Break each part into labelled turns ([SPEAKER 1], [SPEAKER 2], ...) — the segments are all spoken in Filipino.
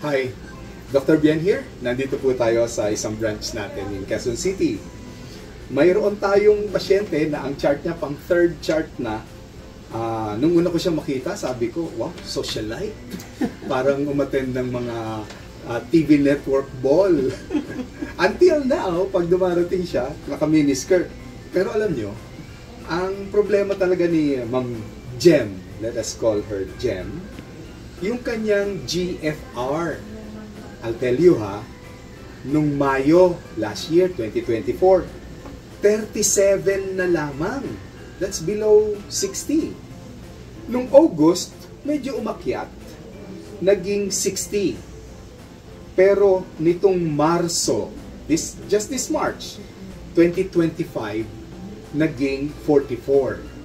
[SPEAKER 1] Hi, Dr. Bien here. Nandito po tayo sa isang branch natin in Quezon City. Mayroon tayong pasyente na ang chart niya pang third chart na. Nung una ko siya makita, sabi ko, wow, socialite. Parang umattend ng mga TV network ball. Until now, pag dumarating siya, naka-miniskirt. Pero alam nyo, ang problema talaga ni Ma'am Gem, let us call her Gem, yung kanyang GFR. I'll tell you ha, nung Mayo last year, 2024, 37 na lamang. That's below 60. Nung August, medyo umakyat, naging 60. Pero nitong Marso, just this March, 2025, naging 44.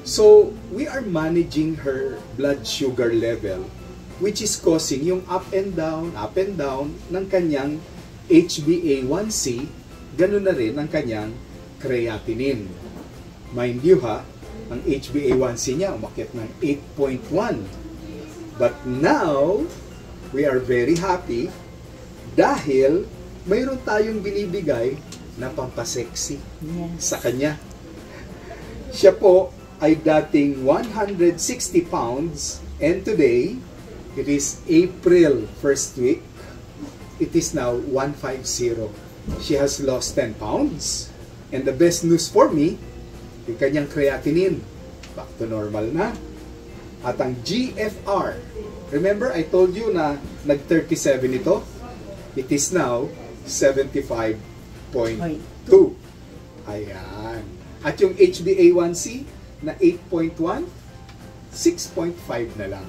[SPEAKER 1] So, we are managing her blood sugar level, which is causing yung up and down ng kanyang HbA1c, ganun na rin ang kanyang creatinine. Mind you ha, ang HbA1c niya umakyat ng 8.1. But now, we are very happy dahil mayroon tayong binibigay na pampasexy sa kanya. Siya po ay dating 160 pounds and today, it is April 1st week, it is now 150. She has lost 10 pounds. And the best news for me, yung kanyang creatinine, back to normal na. At ang GFR, remember I told you na nag-37 ito? It is now 75.2. Ayan. At yung HbA1c na 8.1, 6.5 na lang.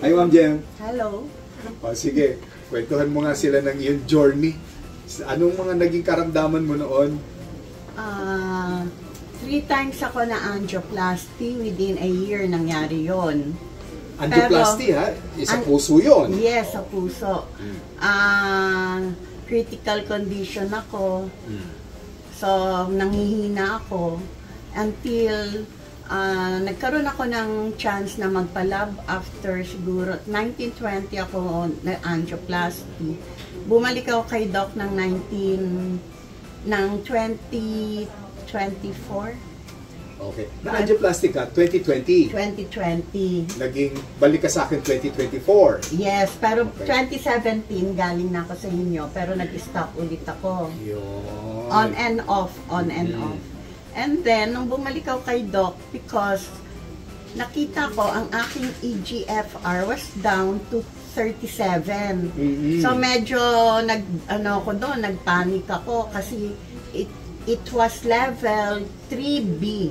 [SPEAKER 1] Ay, Ma'am Gem.
[SPEAKER 2] Hello.
[SPEAKER 1] O, sige, kwentuhan mo nga sila ng iyong journey. Anong mga naging karamdaman mo noon?
[SPEAKER 2] 3 times ako na angioplasty, within a year nangyari yon.
[SPEAKER 1] Angioplasty ha? Sa puso yun?
[SPEAKER 2] Yes, sa puso. Critical condition ako. So, nanghihina ako until nagkaroon ako ng chance na magpa-lab after siguro 1920 ako na angioplasty. Bumalik ako kay Doc ng 2024.
[SPEAKER 1] Okay. Na-angioplasty ka, 2020.
[SPEAKER 2] 2020.
[SPEAKER 1] Naging, balik ka sa akin 2024.
[SPEAKER 2] Yes, pero
[SPEAKER 1] Okay.
[SPEAKER 2] 2017 galing na ako sa inyo, pero nag-stop ulit ako.
[SPEAKER 1] Yun.
[SPEAKER 2] On and off. And then, nung bumalik ako kay Doc, because nakita ko ang aking EGFR was down to 37. So medyo nagpanic ako kasi it was level 3B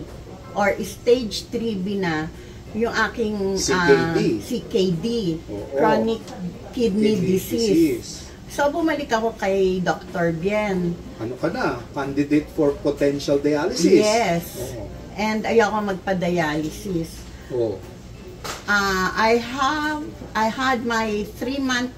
[SPEAKER 2] or stage 3B na yung aking CKD, chronic kidney disease. So bumalik ako kay Dr. Bien.
[SPEAKER 1] Ano ka na? Candidate for potential dialysis?
[SPEAKER 2] Yes. And ayoko magpa-dialysis. I had my 3-month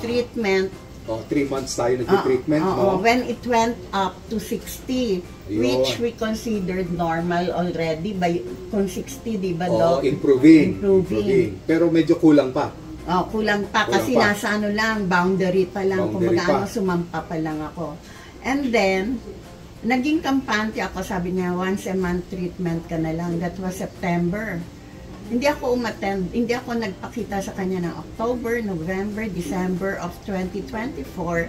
[SPEAKER 2] treatment.
[SPEAKER 1] 3 months tayo nag-treatment, no?
[SPEAKER 2] When it went up to 60, which we considered normal already by kung 60, di ba, Doc?
[SPEAKER 1] Improving. Pero medyo kulang pa.
[SPEAKER 2] Kulang pa kasi nasa boundary pa lang, kumbaga sumampa pa lang ako. And then, naging kampante ako, sabi niya, once a month treatment ka na lang. That was September. Hindi ako umattend, hindi ako nagpakita sa kanya ng October, November, December of 2024,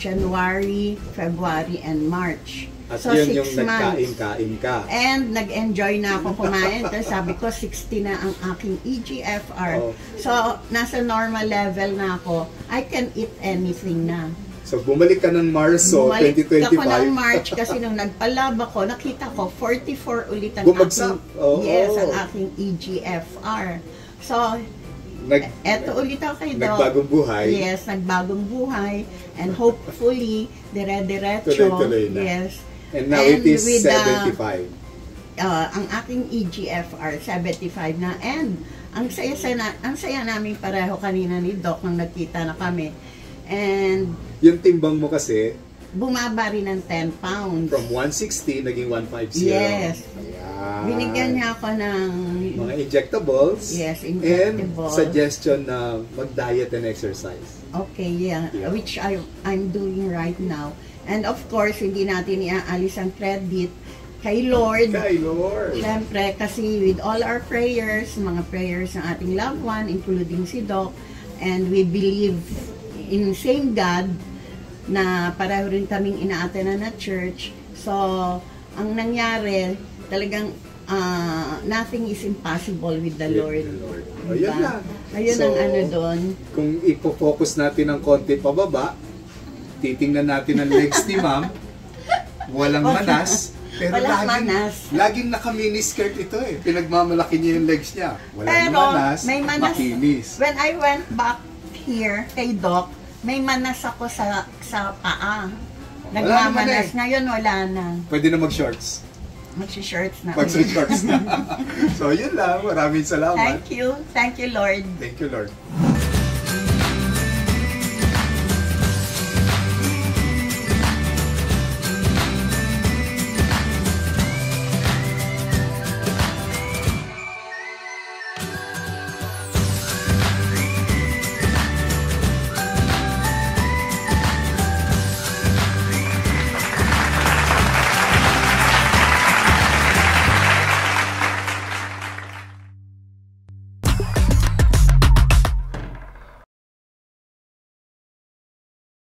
[SPEAKER 2] January, February, and March.
[SPEAKER 1] At
[SPEAKER 2] so,
[SPEAKER 1] yun
[SPEAKER 2] 6
[SPEAKER 1] yung nagkain-kain ka.
[SPEAKER 2] And nag-enjoy na ako kumain. Kasi sabi ko, 60 na ang aking EGFR. So, nasa normal level na ako. I can eat anything na.
[SPEAKER 1] So, bumalik ka ng Marso 2025.
[SPEAKER 2] Bumalik ako ng March kasi nung nagpalab ako, nakita ko 44 ulit ang ang aking EGFR. So, eto ulit ako kay Doc.
[SPEAKER 1] Nagbagong buhay.
[SPEAKER 2] Yes, nagbagong buhay. And hopefully, dire-diretso.
[SPEAKER 1] Tuloy-tuloy na.
[SPEAKER 2] Yes.
[SPEAKER 1] And now it is 75.
[SPEAKER 2] Ang aking EGFR, 75 na. And ang saya namin pareho kanina ni Doc nang nagkita na kami. And
[SPEAKER 1] yung timbang mo kasi
[SPEAKER 2] bumaba rin ng 10 pounds.
[SPEAKER 1] From 160, naging 150.
[SPEAKER 2] Yes.
[SPEAKER 1] Ayan.
[SPEAKER 2] Binigyan niya ako ng
[SPEAKER 1] mga injectables,
[SPEAKER 2] Yes,
[SPEAKER 1] and
[SPEAKER 2] injectables.
[SPEAKER 1] suggestion na mag-diet and exercise.
[SPEAKER 2] Okay, yeah.
[SPEAKER 1] Yeah.
[SPEAKER 2] Which I'm doing right now. And of course, hindi natin iaalis ang credit kay Lord.
[SPEAKER 1] Kay Lord.
[SPEAKER 2] Siyempre, kasi with all our prayers, mga prayers ng ating loved one, including si Doc, and we believe in same God, na pareho rin kaming inaatenan na church. So, ang nangyari, talagang nothing is impossible with the Lord.
[SPEAKER 1] O, yun
[SPEAKER 2] Diba?
[SPEAKER 1] lang.
[SPEAKER 2] Ayun
[SPEAKER 1] So,
[SPEAKER 2] ang ano doon.
[SPEAKER 1] Kung ipo-focus natin ng konti pababa, titingnan natin ang legs ni ma'am. Walang manas. Pero
[SPEAKER 2] Walang
[SPEAKER 1] laging,
[SPEAKER 2] manas.
[SPEAKER 1] laging naka-mini-skirt ito eh. Pinagmamalaki niya yung legs niya. Walang
[SPEAKER 2] Pero,
[SPEAKER 1] manas,
[SPEAKER 2] may manas.
[SPEAKER 1] makinis.
[SPEAKER 2] When I went back here kay Doc, may manas ako sa paa. Nagmamanas.
[SPEAKER 1] naman
[SPEAKER 2] Ngayon wala na.
[SPEAKER 1] Pwede na mag-shorts.
[SPEAKER 2] Magsi-shirts na.
[SPEAKER 1] Mag-shorts na. So, yun lang. Maraming salamat.
[SPEAKER 2] Thank you. Thank you, Lord.
[SPEAKER 1] Thank you, Lord.